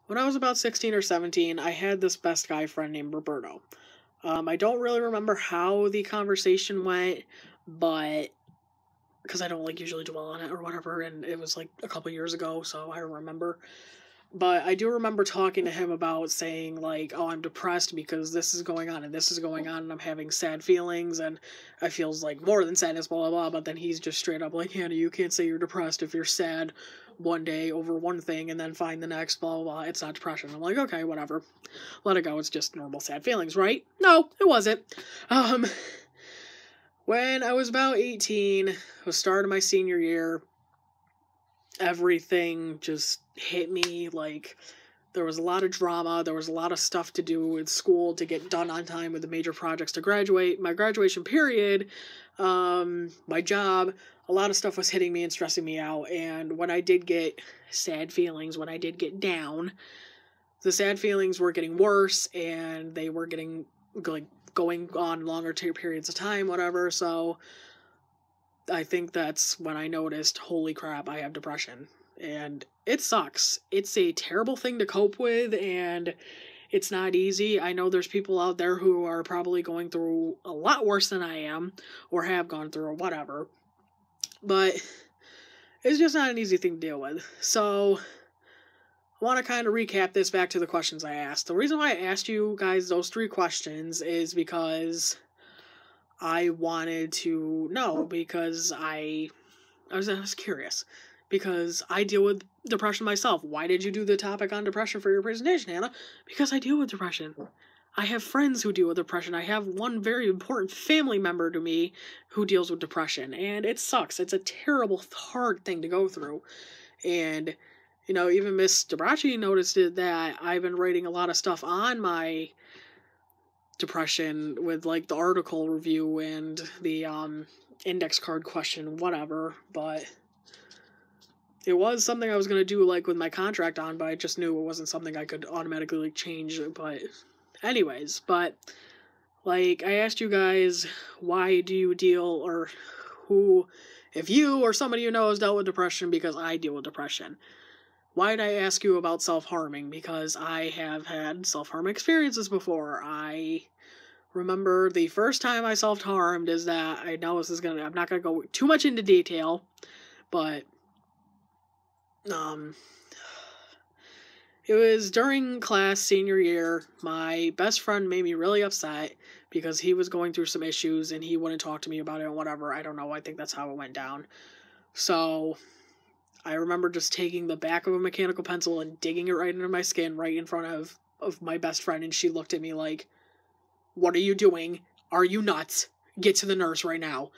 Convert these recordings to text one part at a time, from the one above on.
When I was about 16 or 17, I had this best guy friend named Roberto. I don't really remember how the conversation went, but because I don't like usually dwell on it or whatever, and it was like a couple years ago, so I don't remember. But I do remember talking to him about saying, like, oh, I'm depressed because this is going on and this is going on and I'm having sad feelings and I feels like more than sadness, blah, blah, blah. But then he's just straight up like, Hannah, you can't say you're depressed if you're sad one day over one thing and then fine the next, blah, blah, blah. It's not depression. I'm like, okay, whatever. Let it go. It's just normal sad feelings, right? No, it wasn't. Um, when I was about 18, I was starting my senior year, everything just hit me. Like, there was a lot of drama, there was a lot of stuff to do with school to get done on time with the major projects to graduate. My graduation period, my job, a lot of stuff was hitting me and stressing me out. And when I did get sad feelings, when I did get down, the sad feelings were getting worse and they were getting like going on longer periods of time, whatever. So I think that's when I noticed, holy crap, I have depression. And it sucks. It's a terrible thing to cope with, and it's not easy. I know there's people out there who are probably going through a lot worse than I am, or have gone through, or whatever. But it's just not an easy thing to deal with. So I want to kind of recap this back to the questions I asked. The reason why I asked you guys those 3 questions is because I wanted to know, because I was curious, because I deal with depression myself. Why did you do the topic on depression for your presentation, Hannah? Because I deal with depression. I have friends who deal with depression. I have one very important family member to me who deals with depression, and it sucks. It's a terrible, hard thing to go through. And, you know, even Miss Debrachi noticed it, that I've been writing a lot of stuff on my depression with, like, the article review and the index card question, whatever. But it was something I was going to do, like, with my contract on, but I just knew it wasn't something I could automatically, like, change. But anyways, but, like, I asked you guys, why do you deal, or who, if you or somebody you know has dealt with depression, because I deal with depression. Why did I ask you about self-harming? Because I have had self-harm experiences before. I remember the first time I self-harmed is that, I know this is gonna, I'm not gonna go too much into detail, but, it was during class senior year. My best friend made me really upset because he was going through some issues and he wouldn't talk to me about it and whatever. I don't know. I think that's how it went down. So I remember just taking the back of a mechanical pencil and digging it right into my skin right in front of my best friend, and she looked at me like, what are you doing? Are you nuts? Get to the nurse right now.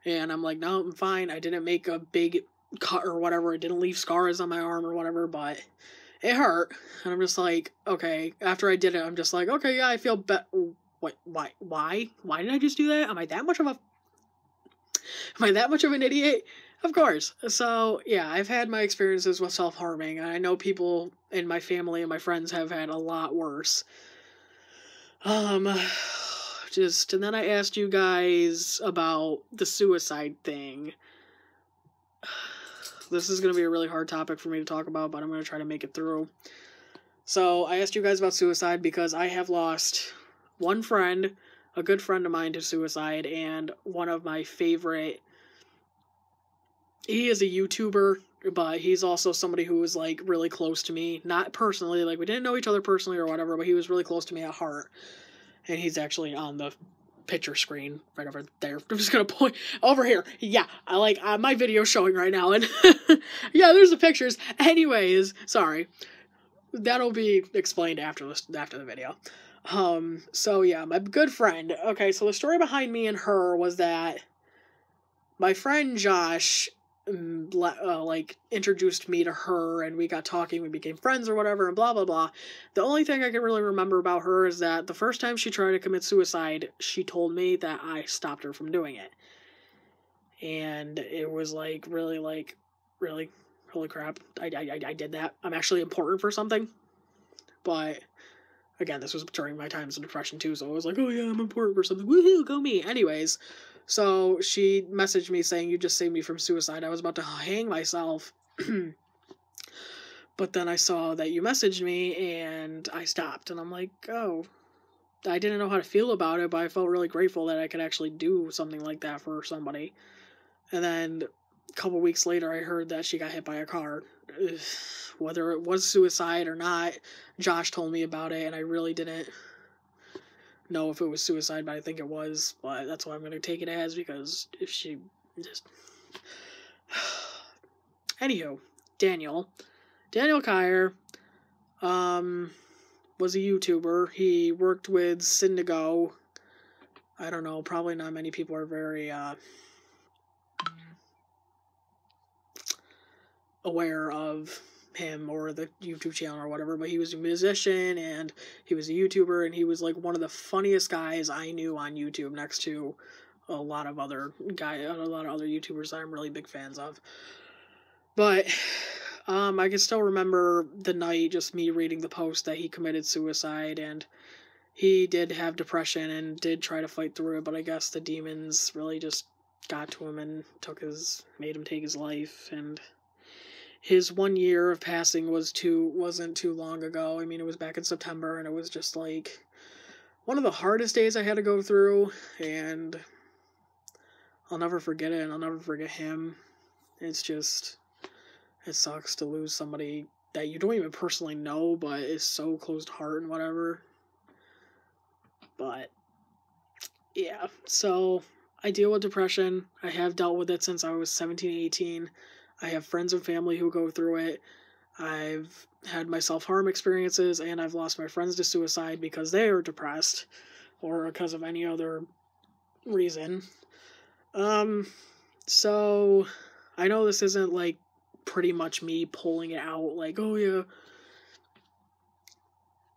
And I'm like, no, I'm fine. I didn't make a big cut or whatever. It didn't leave scars on my arm or whatever, but it hurt. And I'm just like, okay. After I did it, I'm just like, okay, yeah, I feel better. What? Why? Why did I just do that? Am I that much of an idiot? Of course. So, yeah, I've had my experiences with self-harming. I know people in my family and my friends have had a lot worse. And then I asked you guys about the suicide thing. This is going to be a really hard topic for me to talk about, but I'm going to try to make it through. So, I asked you guys about suicide because I have lost one friend, a good friend of mine, to suicide, and one of my favorite. He is a YouTuber, but he's also somebody who was, like, really close to me. Not personally, like, we didn't know each other personally or whatever, but he was really close to me at heart. And he's actually on the picture screen right over there. I'm just gonna point over here. Yeah, I like my video showing right now, and yeah, there's the pictures. Anyways, sorry, that'll be explained after the video. So yeah, my good friend. Okay, so the story behind me and her was that my friend Josh, like, introduced me to her, and we got talking, we became friends or whatever, and blah, blah, blah. The only thing I can really remember about her is that the first time she tried to commit suicide, she told me that I stopped her from doing it. And it was, like, really, holy crap, I did that. I'm actually important for something. But, again, this was during my times of depression, too, so I was like, oh yeah, I'm important for something, woohoo, go me. Anyways, so she messaged me saying, you just saved me from suicide. I was about to hang myself. But then I saw that you messaged me, and I stopped, and I'm like, oh, I didn't know how to feel about it, but I felt really grateful that I could actually do something like that for somebody. And then a couple weeks later, I heard that she got hit by a car. Ugh, whether it was suicide or not, Josh told me about it, and I really didn't know if it was suicide, but I think it was. But that's what I'm going to take it as, because if she just... Anywho, Daniel Kyer, was a YouTuber. He worked with Syndigo. I don't know, probably not many people are very, aware of him or the YouTube channel or whatever, but he was a musician, and he was a YouTuber, and he was, like, one of the funniest guys I knew on YouTube, next to a lot of other YouTubers that I'm really big fans of. But I can still remember the night, just me reading the post that he committed suicide, and he did have depression and did try to fight through it, but I guess the demons really just got to him and made him take his life. And his 1 year of passing wasn't too long ago. I mean, it was back in September, and it was just like one of the hardest days I had to go through, and I'll never forget it, and I'll never forget him. It's just, it sucks to lose somebody that you don't even personally know, but is so close to heart and whatever. But yeah, so I deal with depression. I have dealt with it since I was 17, 18. I have friends and family who go through it. I've had my self-harm experiences, and I've lost my friends to suicide because they are depressed or because of any other reason. So I know this isn't, like, pretty much me pulling it out, like, oh yeah,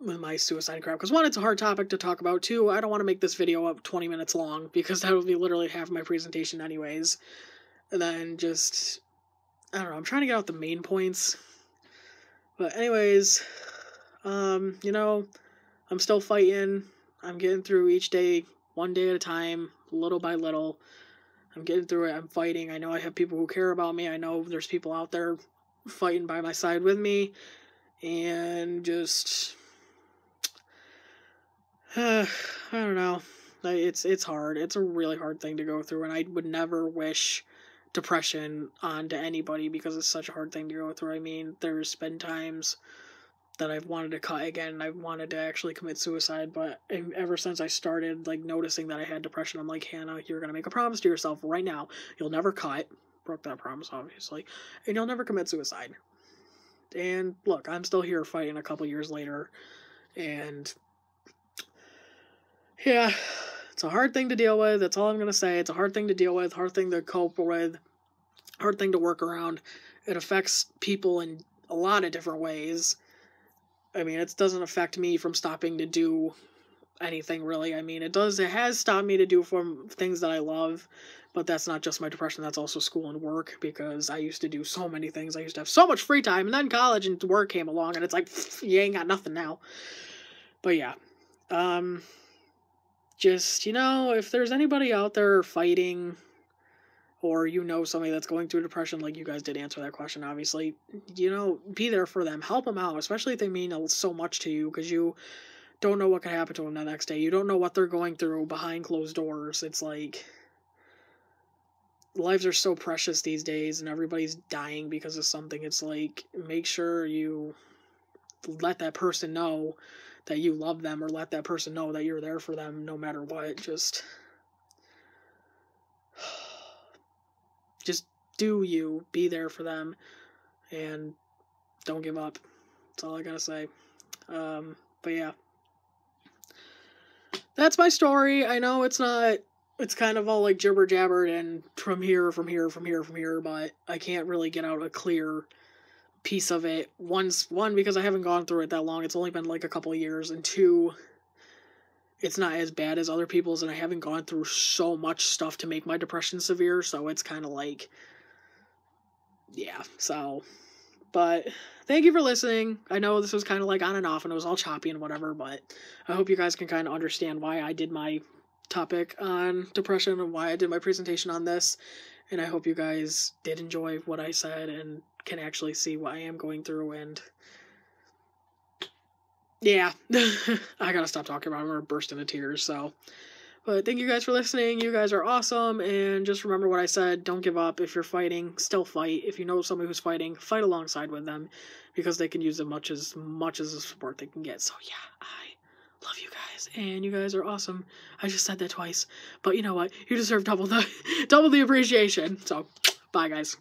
with my suicide crap, because one, it's a hard topic to talk about. Two, I don't want to make this video up 20 minutes long, because that would be literally half my presentation anyways. And then just, I don't know, I'm trying to get out the main points. But anyways, you know, I'm still fighting. I'm getting through each day, one day at a time, little by little. I'm getting through it. I'm fighting. I know I have people who care about me. I know there's people out there fighting by my side with me. And just, I don't know. It's hard. It's a really hard thing to go through, and I would never wish depression onto anybody, because it's such a hard thing to go through. I mean, there's been times that I've wanted to cut again, and I've wanted to actually commit suicide, but ever since I started, like, noticing that I had depression, I'm like, Hannah, you're gonna make a promise to yourself right now. You'll never cut. Broke that promise, obviously. And you'll never commit suicide. And look, I'm still here fighting a couple years later, and yeah, it's a hard thing to deal with. That's all I'm gonna say. It's a hard thing to deal with, hard thing to cope with, hard thing to work around. It affects people in a lot of different ways. I mean, it doesn't affect me from stopping to do anything, really. I mean, it has stopped me to do from things that I love, but that's not just my depression, that's also school and work, because I used to do so many things. I used to have so much free time, and then college and work came along, and it's like, you ain't got nothing now. But yeah, just, you know, if there's anybody out there fighting, or you know somebody that's going through depression, like you guys did answer that question, obviously, you know, be there for them. Help them out, especially if they mean so much to you, because you don't know what could happen to them the next day. You don't know what they're going through behind closed doors. It's like, lives are so precious these days, and everybody's dying because of something. It's like, make sure you let that person know that you love them, or let that person know that you're there for them no matter what. Just do you. Be there for them, and don't give up. That's all I gotta say. But yeah. That's my story. I know it's kind of all like jibber jabbered and from here, but I can't really get out a clear piece of it. One, because I haven't gone through it that long. It's only been like a couple of years, and two, it's not as bad as other people's, and I haven't gone through so much stuff to make my depression severe, so it's kind of like, yeah, so, but thank you for listening. I know this was kind of like on and off, and it was all choppy and whatever, but I hope you guys can kind of understand why I did my topic on depression and why I did my presentation on this. And I hope you guys did enjoy what I said and can actually see what I am going through. And yeah, I gotta stop talking about it. I'm gonna burst into tears. So, but thank you guys for listening. You guys are awesome. And just remember what I said. Don't give up. If you're fighting, still fight. If you know somebody who's fighting, fight alongside with them, because they can use as much as the support they can get. So yeah, I love you guys, and you guys are awesome. I just said that twice, but you know what? You deserve double the appreciation. So, bye guys.